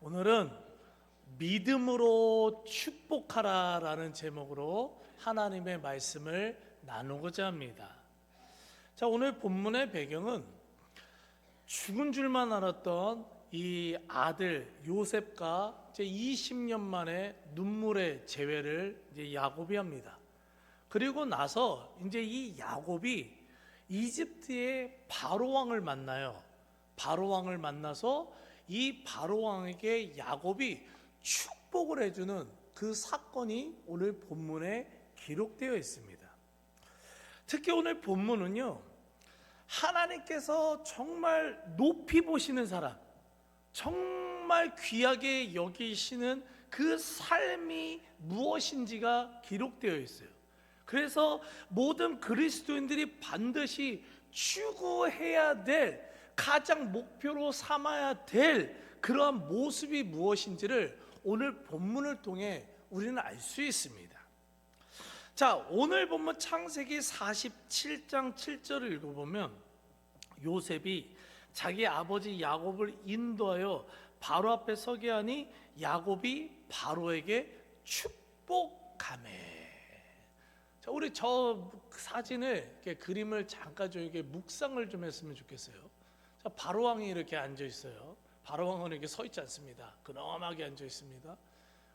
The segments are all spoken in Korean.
오늘은 믿음으로 축복하라라는 제목으로 하나님의 말씀을 나누고자 합니다. 자, 오늘 본문의 배경은 죽은 줄만 알았던 이 아들 요셉과 이제 20년 만에 눈물의 재회를 이제 야곱이 합니다. 그리고 나서 이제 이 야곱이 이집트의 바로 왕을 만나요. 바로 왕을 만나서 이 바로 왕에게 야곱이 축복을 해주는 그 사건이 오늘 본문에 기록되어 있습니다. 특히 오늘 본문은요, 하나님께서 정말 높이 보시는 사람, 정말 귀하게 여기시는 그 삶이 무엇인지가 기록되어 있어요. 그래서 모든 그리스도인들이 반드시 추구해야 될, 가장 목표로 삼아야 될 그러한 모습이 무엇인지를 오늘 본문을 통해 우리는 알 수 있습니다. 자, 오늘 본문 창세기 47장 7절을 읽어보면 요셉이 자기 아버지 야곱을 인도하여 바로 앞에 서게 하니 야곱이 바로에게 축복하매. 자, 우리 저 사진을 이렇게 그림을 잠깐 좀 이렇게 묵상을 좀 했으면 좋겠어요. 자, 바로 왕이 이렇게 앉아 있어요. 바로 왕은 이렇게 서 있지 않습니다. 근엄하게 앉아 있습니다.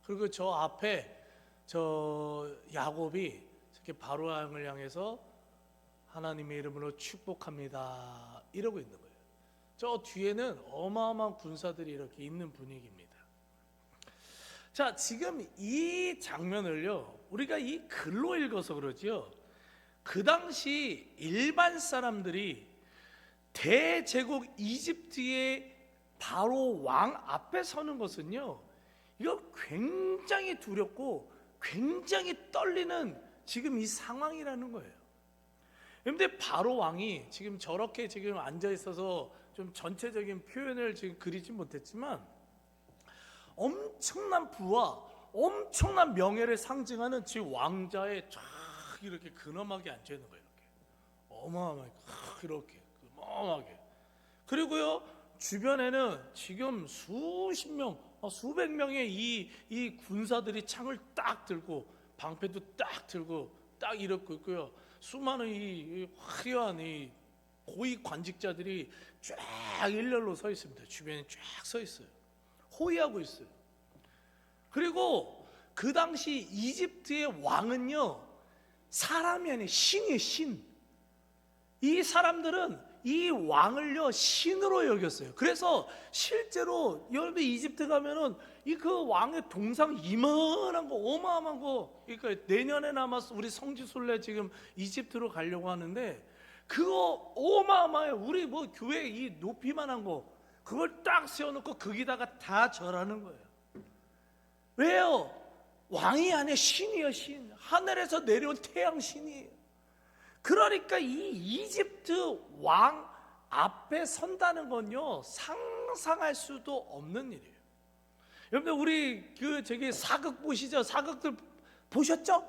그리고 저 앞에 저 야곱이 이렇게 바로 왕을 향해서 하나님의 이름으로 축복합니다 이러고 있는 거예요. 저 뒤에는 어마어마한 군사들이 이렇게 있는 분위기입니다. 자, 지금 이 장면을요, 우리가 이 글로 읽어서 그러지요, 그 당시 일반 사람들이 대제국 이집트의 바로 왕 앞에 서는 것은요, 이거 굉장히 두렵고 굉장히 떨리는 지금 이 상황이라는 거예요. 그런데 바로 왕이 지금 저렇게 지금 앉아 있어서 좀 전체적인 표현을 지금 그리지 못했지만 엄청난 부와 엄청난 명예를 상징하는 지금 왕자에 쫙 이렇게 근엄하게 앉아 있는 거예요. 이렇게 어마어마하게 이렇게 어마어마하게. 그리고요, 주변에는 지금 수십 명, 수백 명의 이 군사들이 창을 딱 들고 방패도 딱 들고 딱 이렇게 있고요. 수많은 이 화려한 이 고위 관직자들이 쫙 일렬로 서 있습니다. 주변에 쫙 서 있어요. 호위하고 있어요. 그리고 그 당시 이집트의 왕은요, 사람이 아니라 신이에요, 신. 이 사람들은 이 왕을요, 신으로 여겼어요. 그래서 실제로 여러분 이집트 가면은 이 그 왕의 동상 이만한 거, 어마어마한 거, 그러니까 내년에 남아서 우리 성지순례 지금 이집트로 가려고 하는데 그거 어마어마해요. 우리 뭐 교회 이 높이만한 거, 그걸 딱 세워놓고 거기다가 다 절하는 거예요. 왜요? 왕이 아니라 신이에요, 신. 하늘에서 내려온 태양 신이에요. 그러니까 이 이집트 왕 앞에 선다는 건요, 상상할 수도 없는 일이에요. 여러분들 우리 그 저기 사극 보시죠? 사극들 보셨죠?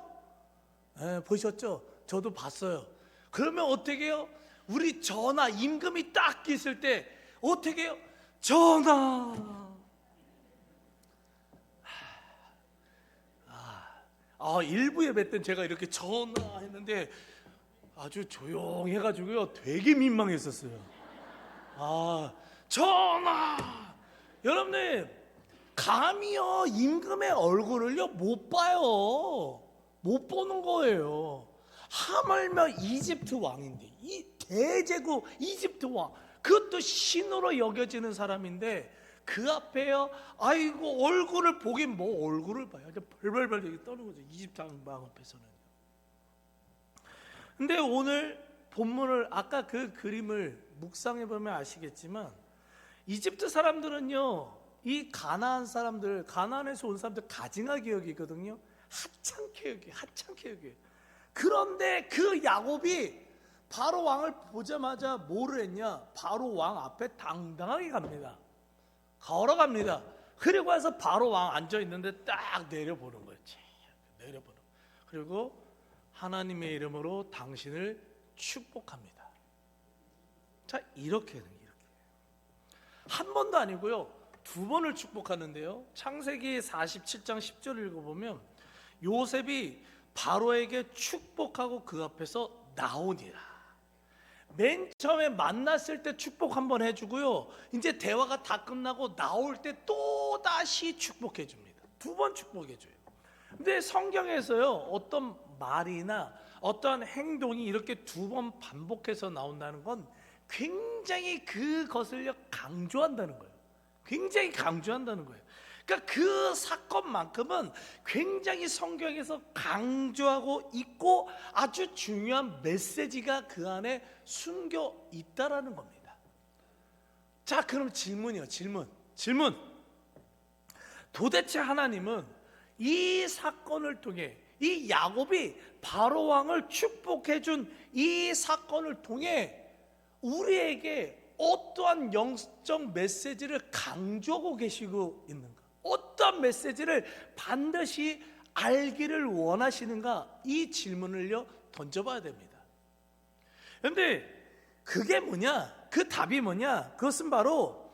네, 보셨죠? 저도 봤어요. 그러면 어떻게 해요? 우리 전하 임금이 딱 있을 때 어떻게 해요? 전하. 일부 예배 때 제가 이렇게 전하 했는데 아주 조용해가지고요, 되게 민망했었어요. 전하! 여러분들, 감히요 임금의 얼굴을요 못 봐요. 못 보는 거예요. 하물며 이집트 왕인데, 이 대제국 이집트 왕, 그것도 신으로 여겨지는 사람인데 그 앞에요, 아이고 얼굴을 보긴 뭐 얼굴을 봐요. 벌벌벌 이렇게 떠는 거죠, 이집트 왕 앞에서는. 근데 오늘 본문을 아까 그 그림을 묵상해 보면 아시겠지만 이집트 사람들은요, 이 가나안 사람들, 가나안에서 온 사람들 가증하게 여기거든요. 하찮게 여기, 하찮게 여기. 그런데 그 야곱이 바로 왕을 보자마자 뭐를 했냐? 바로 왕 앞에 당당하게 갑니다. 걸어갑니다. 그리고 와서 바로 왕 앉아 있는데 딱 내려보는 거예요. 내려보는. 그리고 하나님의 이름으로 당신을 축복합니다. 자, 이렇게 한 번도 아니고요, 두 번을 축복하는데요. 창세기 47장 10절 읽어보면 요셉이 바로에게 축복하고 그 앞에서 나오니라. 맨 처음에 만났을 때 축복 한번 해주고요, 이제 대화가 다 끝나고 나올 때 또 다시 축복해 줍니다. 두 번 축복해 줘요. 근데 성경에서요, 어떤 말이나 어떤 행동이 이렇게 두 번 반복해서 나온다는 건 굉장히 그것을 강조한다는 거예요. 굉장히 강조한다는 거예요. 그러니까 그 사건만큼은 굉장히 성경에서 강조하고 있고 아주 중요한 메시지가 그 안에 숨겨 있다라는 겁니다. 자, 그럼 질문이요. 질문. 도대체 하나님은 이 사건을 통해, 이 야곱이 바로 왕을 축복해 준 이 사건을 통해 우리에게 어떠한 영적 메시지를 강조하고 계시고 있는가? 어떤 메시지를 반드시 알기를 원하시는가? 이 질문을요, 던져봐야 됩니다. 그런데 그게 뭐냐? 그 답이 뭐냐? 그것은 바로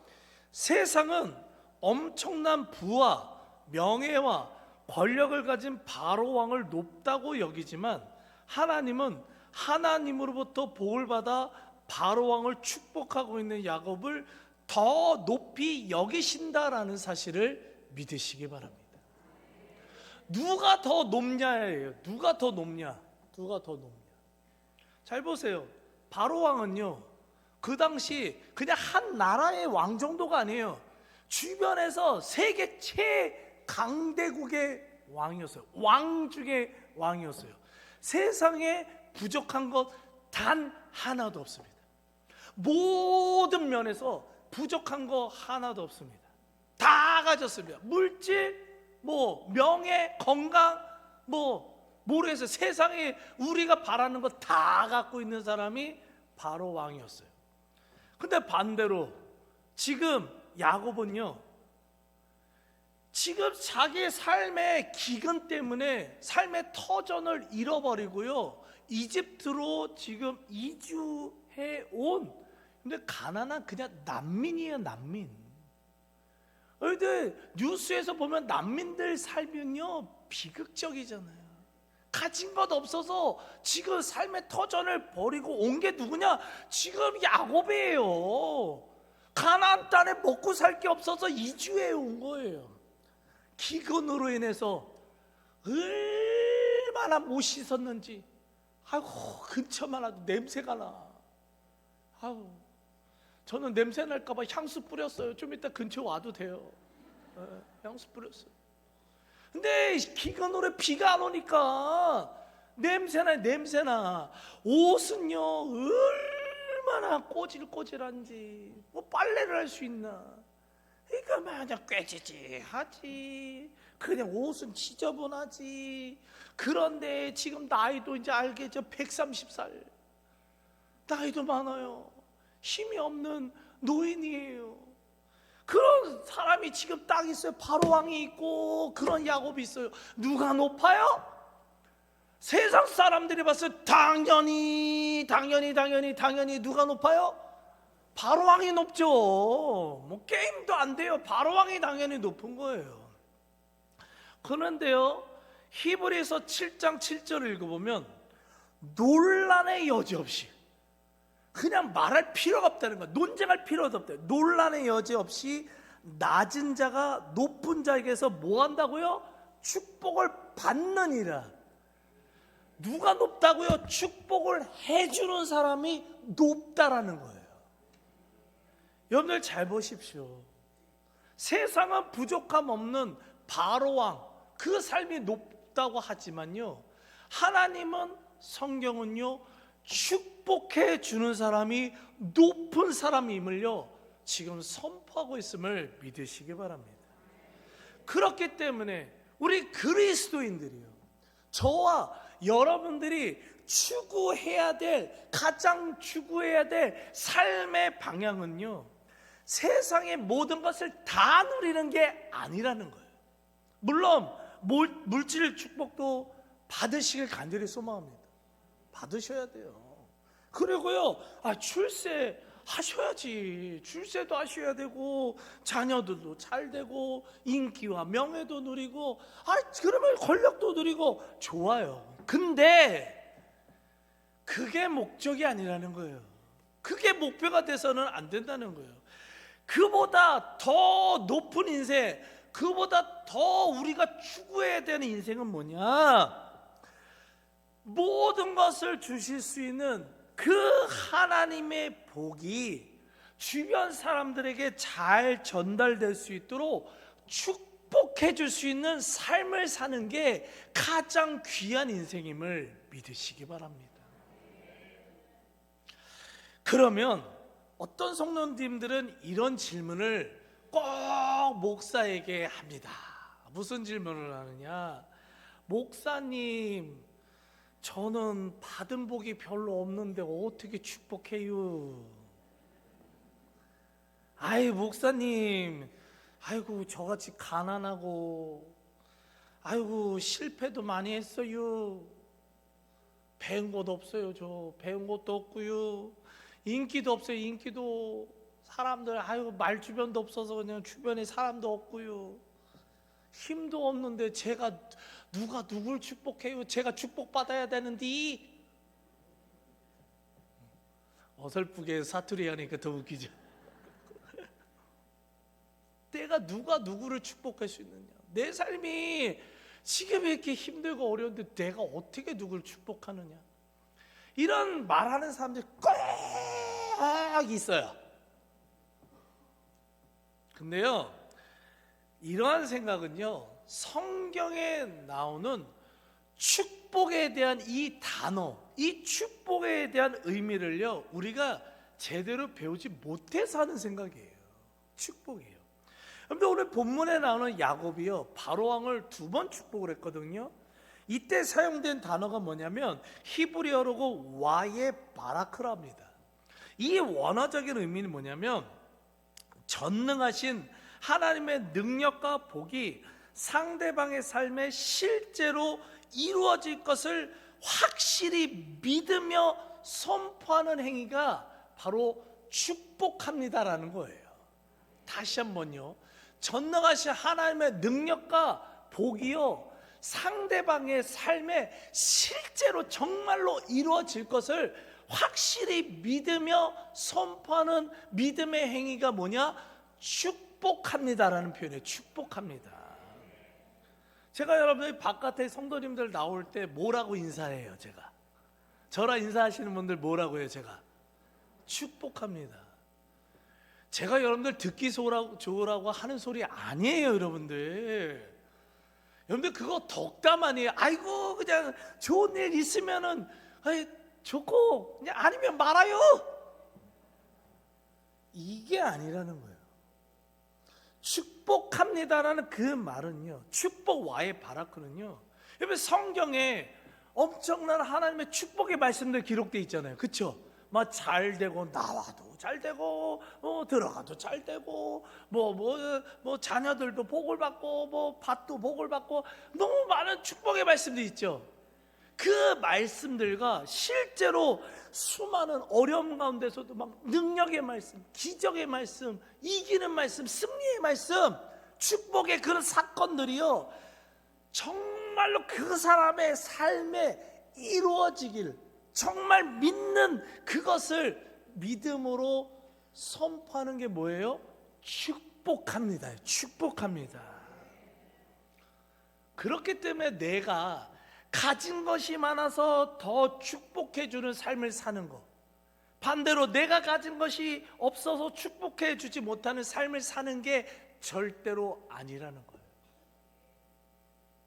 세상은 엄청난 부와 명예와 권력을 가진 바로 왕을 높다고 여기지만 하나님은 하나님으로부터 복을 받아 바로 왕을 축복하고 있는 야곱을 더 높이 여기신다라는 사실을 믿으시기 바랍니다. 누가 더 높냐예요. 누가 더 높냐? 잘 보세요. 바로 왕은요, 그 당시 그냥 한 나라의 왕 정도가 아니에요. 주변에서 세계 최강대국의 왕이었어요. 왕 중에 왕이었어요. 세상에 부족한 것 단 하나도 없습니다. 모든 면에서 부족한 거 하나도 없습니다. 다 가졌습니다. 물질, 명예, 건강, 모르겠어요. 세상에 우리가 바라는 거 다 갖고 있는 사람이 바로 왕이었어요. 근데 반대로 지금 야곱은요, 지금 자기의 삶의 기근 때문에 삶의 터전을 잃어버리고요, 이집트로 지금 이주해 온, 근데 가난한 그냥 난민이에요. 난민. 근데 뉴스에서 보면 난민들 삶은요, 비극적이잖아요. 가진 것 없어서 지금 삶의 터전을 버리고 온 게 누구냐? 지금 야곱이에요. 가나안 땅에 먹고 살 게 없어서 이주해 온 거예요. 기근으로 인해서 얼마나 못 씻었는지, 아이고, 근처만 와도 냄새가 나. 아우, 저는 냄새 날까봐 향수 뿌렸어요. 좀 이따 근처 와도 돼요. 향수 뿌렸어요. 근데 기근으로 비가 안 오니까 냄새나. 옷은요, 얼마나 꼬질꼬질한지, 빨래를 할 수 있나. 그러니까 그냥 꾀지지하지. 그냥 옷은 지저분하지. 그런데 지금 나이도 이제 알겠죠. 130살. 나이도 많아요. 힘이 없는 노인이에요. 그런 사람이 지금 딱 있어요. 바로 왕이 있고 그런 야곱이 있어요. 누가 높아요? 세상 사람들이 봤을 때 당연히 누가 높아요? 바로 왕이 높죠. 게임도 안 돼요. 바로 왕이 당연히 높은 거예요. 그런데요, 히브리서 7장 7절을 읽어보면 논란의 여지 없이, 그냥 말할 필요가 없다는 거야. 논쟁할 필요도 없다. 논란의 여지 없이 낮은 자가 높은 자에게서 뭐 한다고요? 축복을 받느니라. 누가 높다고요? 축복을 해주는 사람이 높다라는 거예요. 여러분들 잘 보십시오. 세상은 부족함 없는 바로왕, 그 삶이 높다고 하지만요, 하나님은, 성경은요, 축복해 주는 사람이 높은 사람임을요, 지금 선포하고 있음을 믿으시기 바랍니다. 그렇기 때문에 우리 그리스도인들이요, 저와 여러분들이 가장 추구해야 될 삶의 방향은요, 세상의 모든 것을 다 누리는 게 아니라는 거예요. 물론 물질 축복도 받으시길 간절히 소망합니다. 받으셔야 돼요. 그리고요, 출세, 하셔야지. 출세도 하셔야 되고 자녀들도 잘 되고 인기와 명예도 누리고 그러면 권력도 누리고 좋아요. 근데 그게 목적이 아니라는 거예요. 그게 목표가 돼서는 안 된다는 거예요. 그보다 더 높은 인생, 그보다 더 우리가 추구해야 되는 인생은 뭐냐? 모든 것을 주실 수 있는 그 하나님의 복이 주변 사람들에게 잘 전달될 수 있도록 축복해 줄 수 있는 삶을 사는 게 가장 귀한 인생임을 믿으시기 바랍니다. 그러면 어떤 성도님들은 이런 질문을 꼭 목사에게 합니다. 무슨 질문을 하느냐? 목사님, 저는 받은 복이 별로 없는데 어떻게 축복해요? 아이 목사님, 아이고 저같이 가난하고 아이고 실패도 많이 했어요. 배운 것도 없어요. 저 배운 것도 없고요. 인기도 없어요. 인기도 사람들 아이고 말 주변도 없어서 그냥 주변에 사람도 없고요. 힘도 없는데 제가 누가 누굴 축복해요? 제가 축복받아야 되는데. 어설프게 사투리 하니까 더 웃기죠. 내가 누가 누구를 축복할 수 있느냐? 내 삶이 지금 이렇게 힘들고 어려운데 내가 어떻게 누굴 축복하느냐? 이런 말하는 사람들이 꼭 있어요. 근데요, 이러한 생각은요, 성경에 나오는 축복에 대한 이 단어, 이 축복에 대한 의미를요, 우리가 제대로 배우지 못해서 하는 생각이에요. 축복이에요. 그런데 오늘 본문에 나오는 야곱이요, 바로왕을 2번 축복을 했거든요. 이때 사용된 단어가 뭐냐면 히브리어로 와예 바라크랍니다. 이 원어적인 의미는 뭐냐면 전능하신 하나님의 능력과 복이 상대방의 삶에 실제로 이루어질 것을 확실히 믿으며 선포하는 행위가 바로 축복합니다라는 거예요. 다시 한번요, 전능하신 하나님의 능력과 복이요, 상대방의 삶에 실제로 정말로 이루어질 것을 확실히 믿으며 선포하는 믿음의 행위가 뭐냐? 축복합니다라는 표현이에요. 축복합니다. 제가 여러분들 바깥에 성도님들 나올 때 뭐라고 인사해요? 제가 저랑 인사하시는 분들 뭐라고 해요? 제가 축복합니다. 제가 여러분들 듣기 좋으라고 하는 소리 아니에요. 여러분들 그거 덕담 아니에요. 아이고 그냥 좋은 일 있으면은 좋고 그냥 아니면 말아요. 이게 아니라는 거예요. 축복합니다라는 그 말은요, 축복와의 바라크는요, 여러분 성경에 엄청난 하나님의 축복의 말씀들 기록되어 있잖아요. 그렇죠? 막 잘 되고 나와도 잘 되고 들어가도 잘 되고 뭐 자녀들도 복을 받고 뭐 밭도 복을 받고 너무 많은 축복의 말씀들이 있죠. 그 말씀들과 실제로 수많은 어려움 가운데서도 막 능력의 말씀, 기적의 말씀, 이기는 말씀, 승리의 말씀, 축복의 그런 사건들이요, 정말로 그 사람의 삶에 이루어지길 정말 믿는 그것을 믿음으로 선포하는 게 뭐예요? 축복합니다. 축복합니다. 그렇기 때문에 내가 가진 것이 많아서 더 축복해 주는 삶을 사는 것, 반대로 내가 가진 것이 없어서 축복해 주지 못하는 삶을 사는 게 절대로 아니라는 거예요.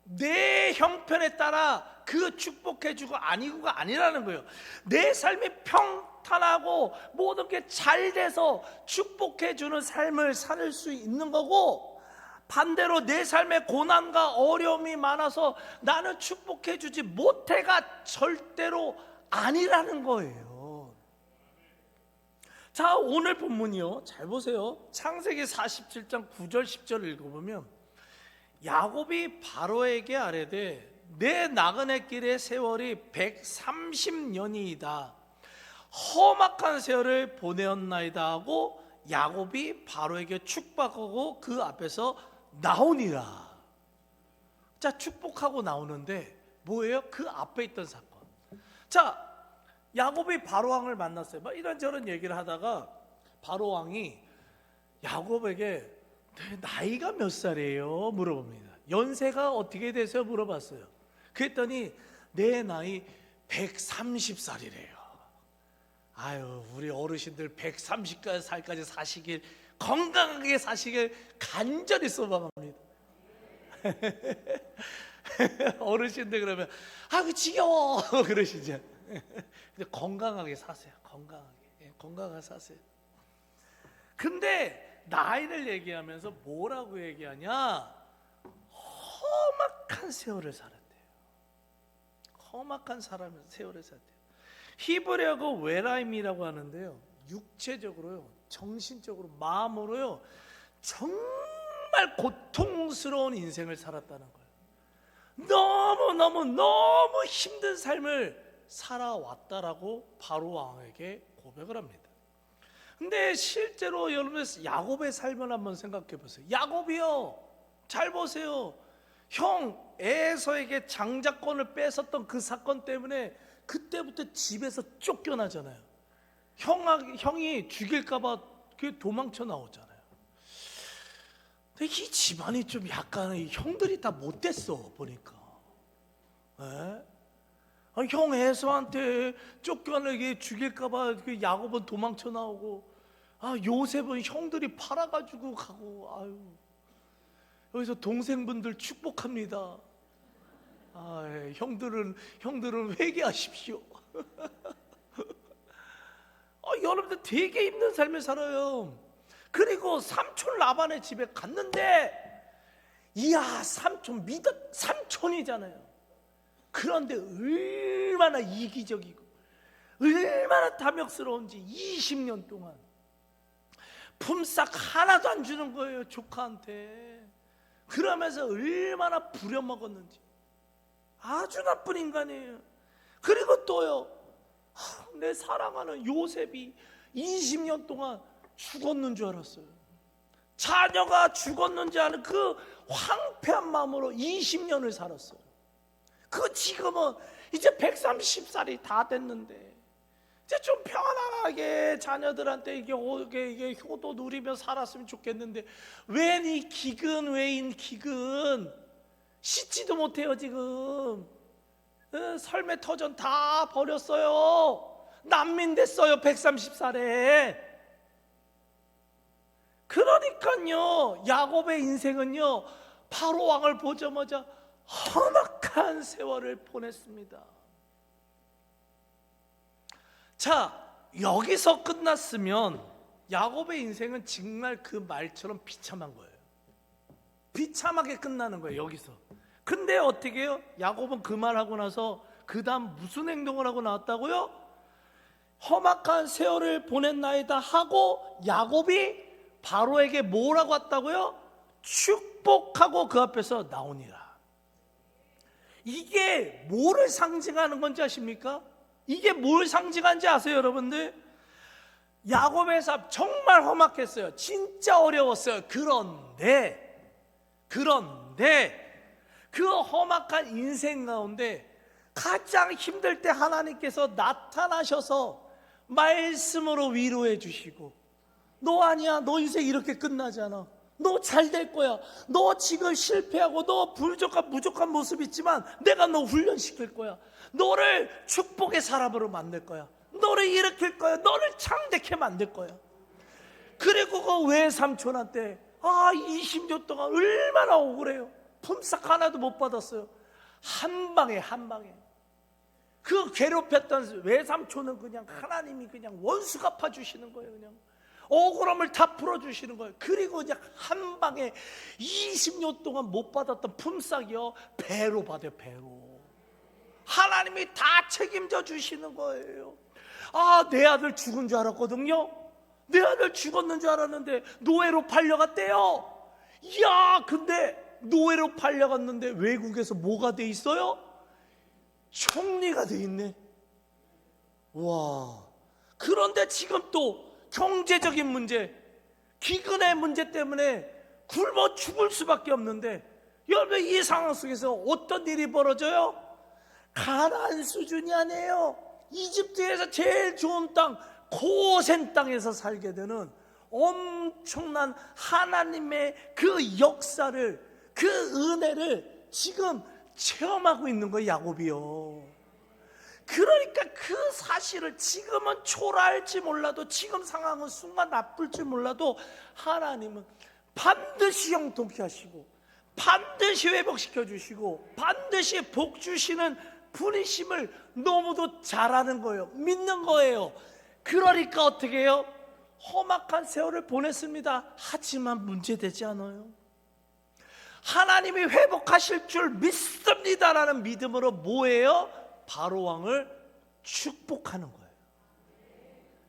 내 형편에 따라 그 축복해 주고 아니고가 아니라는 거예요. 내 삶이 평탄하고 모든 게 잘 돼서 축복해 주는 삶을 살 수 있는 거고, 반대로 내 삶에 고난과 어려움이 많아서 나는 축복해 주지 못해가 절대로 아니라는 거예요. 자, 오늘 본문이요, 잘 보세요. 창세기 47장 9절 10절을 읽어보면 야곱이 바로에게 아뢰되 내 나그네 길의 세월이 130년이다. 험악한 세월을 보내었나이다 하고 야곱이 바로에게 축복하고 그 앞에서 나오니라. 자, 축복하고 나오는데 뭐예요? 그 앞에 있던 사건. 자, 야곱이 바로왕을 만났어요. 막 이런저런 얘기를 하다가 바로왕이 야곱에게 나이가 몇 살이에요? 물어봅니다. 연세가 어떻게 되세요? 물어봤어요. 그랬더니 내 나이 130살이래요. 아유, 우리 어르신들 130살까지 사시길, 건강하게 사시길 간절히 소망합니다. 어르신들 그러면 아유 지겨워 그러시죠. 근데 건강하게 사세요. 건강하게 사세요. 근데 나이를 얘기하면서 뭐라고 얘기하냐? 험악한 세월을 살았대요. 험악한 세월을 살았대요. 히브리어가 웨라임이라고 하는데요, 육체적으로요, 정신적으로, 마음으로요, 정말 고통스러운 인생을 살았다는 거예요. 너무 힘든 삶을 살아왔다라고 바로 왕에게 고백을 합니다. 근데 실제로 여러분 야곱의 삶을 한번 생각해 보세요. 야곱이요, 잘 보세요. 형 에서에게 장자권을 뺏었던 그 사건 때문에 그때부터 집에서 쫓겨나잖아요. 형이 죽일까봐 도망쳐 나오잖아요. 근데 이 집안이 좀 약간 형들이 다 못됐어 보니까. 형 에서한테 쫓겨나게 죽일까봐 야곱은 도망쳐 나오고, 요셉은 형들이 팔아가지고 가고, 아유. 여기서 동생분들 축복합니다. 형들은 회개하십시오. 여러분들 되게 힘든 삶을 살아요. 그리고 삼촌 라반의 집에 갔는데, 이야, 삼촌이잖아요. 그런데 얼마나 이기적이고 얼마나 탐욕스러운지 20년 동안 품삯 하나도 안 주는 거예요, 조카한테. 그러면서 얼마나 부려먹었는지. 아주 나쁜 인간이에요. 그리고 또요, 내 사랑하는 요셉이 20년 동안 죽었는 줄 알았어요. 자녀가 죽었는지 아는 그 황폐한 마음으로 20년을 살았어요. 그 지금은 이제 130살이 다 됐는데 이제 좀 편안하게 자녀들한테 이게 효도 누리며 살았으면 좋겠는데, 웬 이 기근 씻지도 못해요 지금. 삶의 터전 다 버렸어요. 난민 됐어요 130살에. 그러니까요, 야곱의 인생은요, 바로 왕을 보자마자 험악한 세월을 보냈습니다. 자, 여기서 끝났으면 야곱의 인생은 정말 그 말처럼 비참한 거예요. 비참하게 끝나는 거예요, 여기서. 근데 어떻게 해요? 야곱은 그 말하고 나서 그 다음 무슨 행동을 하고 나왔다고요? 험악한 세월을 보냈나이다 하고 야곱이 바로에게 뭐라고 왔다고요? 축복하고 그 앞에서 나오니라. 이게 뭐를 상징하는 건지 아십니까? 이게 뭘 상징하는지 아세요, 여러분들? 야곱의 삶 정말 험악했어요. 진짜 어려웠어요. 그런데 그 험악한 인생 가운데 가장 힘들 때 하나님께서 나타나셔서 말씀으로 위로해 주시고, 너 아니야, 너 인생 이렇게 끝나지 않아, 너 잘 될 거야, 너 지금 실패하고 너 부족한 모습 있지만 내가 너 훈련시킬 거야, 너를 축복의 사람으로 만들 거야, 너를 일으킬 거야, 너를 창대케 만들 거야. 그리고 그 외삼촌한테 20년 동안 얼마나 억울해요. 품삯 하나도 못 받았어요. 한 방에 그 괴롭혔던 외삼촌은 그냥 하나님이 그냥 원수 갚아주시는 거예요. 그냥 억울함을 다 풀어주시는 거예요. 그리고 이제 한 방에 20년 동안 못 받았던 품삯이요, 배로 받아요. 배로. 하나님이 다 책임져 주시는 거예요. 내 아들 죽은 줄 알았거든요. 내 아들 죽었는 줄 알았는데 노예로 팔려갔대요. 이야, 근데 노예로 팔려갔는데 외국에서 뭐가 돼 있어요? 총리가 돼 있네. 와, 그런데 지금 또 경제적인 문제, 기근의 문제 때문에 굶어 죽을 수밖에 없는데, 여러분 이 상황 속에서 어떤 일이 벌어져요? 가나안 수준이 아니에요. 이집트에서 제일 좋은 땅, 고센 땅에서 살게 되는 엄청난 하나님의 그 역사를, 그 은혜를 지금 체험하고 있는 거예요, 야곱이요. 그러니까 그 사실을 지금은 초라할지 몰라도, 지금 상황은 순간 나쁠지 몰라도 하나님은 반드시 형통케 하시고 반드시 회복시켜 주시고 반드시 복 주시는 분이심을 너무도 잘 아는 거예요. 믿는 거예요. 그러니까 어떻게 해요? 험악한 세월을 보냈습니다. 하지만 문제되지 않아요. 하나님이 회복하실 줄 믿습니다라는 믿음으로 뭐예요? 바로 왕을 축복하는 거예요.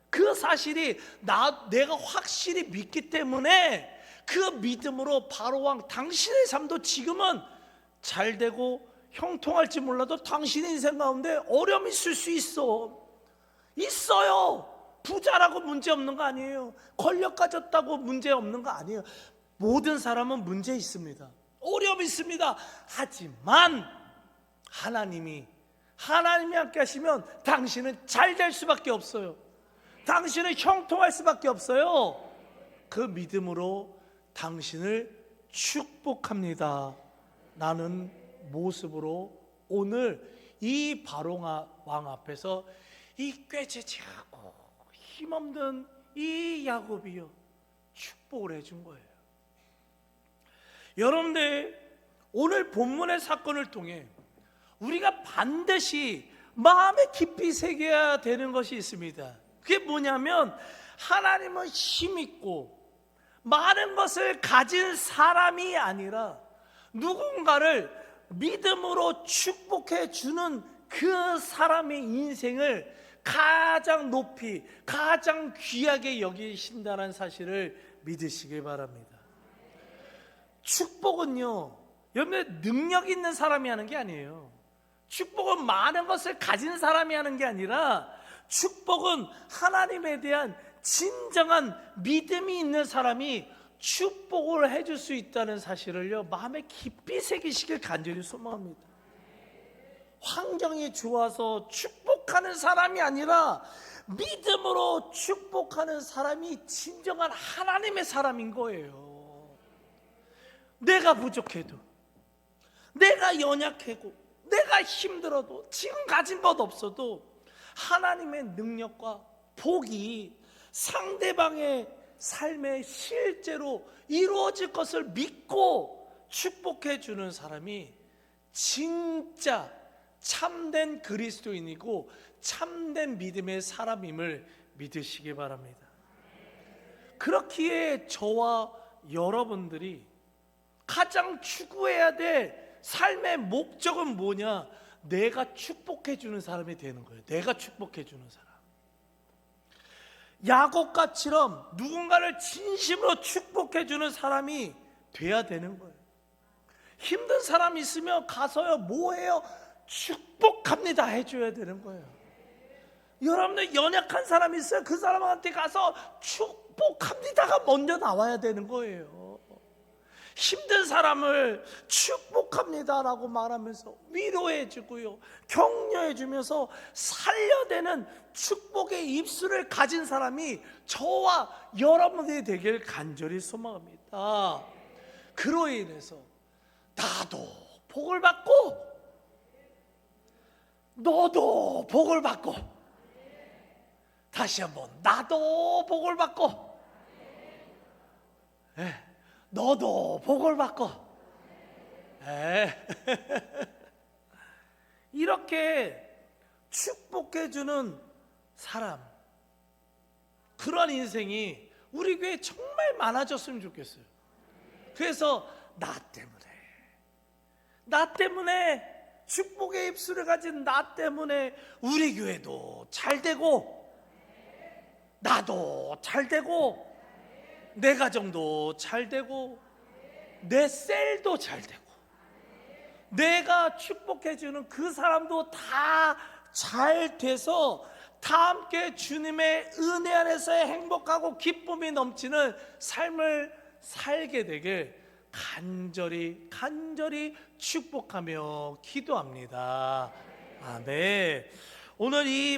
그 사실이 내가 확실히 믿기 때문에 그 믿음으로 바로 왕, 당신의 삶도 지금은 잘 되고 형통할지 몰라도 당신의 인생 가운데 어려움이 있을 수 있어요. 부자라고 문제 없는 거 아니에요. 권력 가졌다고 문제 없는 거 아니에요. 모든 사람은 문제 있습니다. 어려움이 있습니다. 하지만 하나님이 함께 하시면 당신은 잘 될 수밖에 없어요. 당신은 형통할 수밖에 없어요. 그 믿음으로 당신을 축복합니다 라는 모습으로 오늘 이 바로 왕 앞에서 이 꾀지지 않고 힘없는 이 야곱이요 축복을 해준 거예요. 여러분들, 오늘 본문의 사건을 통해 우리가 반드시 마음에 깊이 새겨야 되는 것이 있습니다. 그게 뭐냐면, 하나님은 힘있고 많은 것을 가진 사람이 아니라 누군가를 믿음으로 축복해 주는 그 사람의 인생을 가장 높이, 가장 귀하게 여기신다는 사실을 믿으시길 바랍니다. 축복은요, 여러분 능력 있는 사람이 하는 게 아니에요. 축복은 많은 것을 가진 사람이 하는 게 아니라, 축복은 하나님에 대한 진정한 믿음이 있는 사람이 축복을 해줄 수 있다는 사실을요 마음에 깊이 새기시길 간절히 소망합니다. 환경이 좋아서 축복하는 사람이 아니라 믿음으로 축복하는 사람이 진정한 하나님의 사람인 거예요. 내가 부족해도, 내가 연약해도, 내가 힘들어도, 지금 가진 것 없어도 하나님의 능력과 복이 상대방의 삶에 실제로 이루어질 것을 믿고 축복해 주는 사람이 진짜 참된 그리스도인이고 참된 믿음의 사람임을 믿으시기 바랍니다. 그렇기에 저와 여러분들이 가장 추구해야 될 삶의 목적은 뭐냐? 내가 축복해 주는 사람이 되는 거예요. 내가 축복해 주는 사람. 야곱같이럼 누군가를 진심으로 축복해 주는 사람이 돼야 되는 거예요. 힘든 사람이 있으면 가서요 뭐해요? 축복합니다 해줘야 되는 거예요. 여러분들 연약한 사람이 있어요. 그 사람한테 가서 축복합니다가 먼저 나와야 되는 거예요. 힘든 사람을 축복합니다라고 말하면서 위로해 주고요, 격려해 주면서 살려내는 축복의 입술을 가진 사람이 저와 여러분들이 되길 간절히 소망합니다. 그로 인해서 나도 복을 받고 너도 복을 받고, 다시 한번 나도 복을 받고, 네, 너도 복을 받고, 네. 이렇게 축복해주는 사람, 그런 인생이 우리 교회에 정말 많아졌으면 좋겠어요. 그래서 나 때문에 축복의 입술을 가진 나 때문에 우리 교회도 잘 되고, 나도 잘 되고, 내 가정도 잘 되고, 내 셀도 잘 되고, 내가 축복해주는 그 사람도 다 잘 돼서 다 함께 주님의 은혜 안에서의 행복하고 기쁨이 넘치는 삶을 살게 되길 간절히 축복하며 기도합니다. 아멘. 오늘 이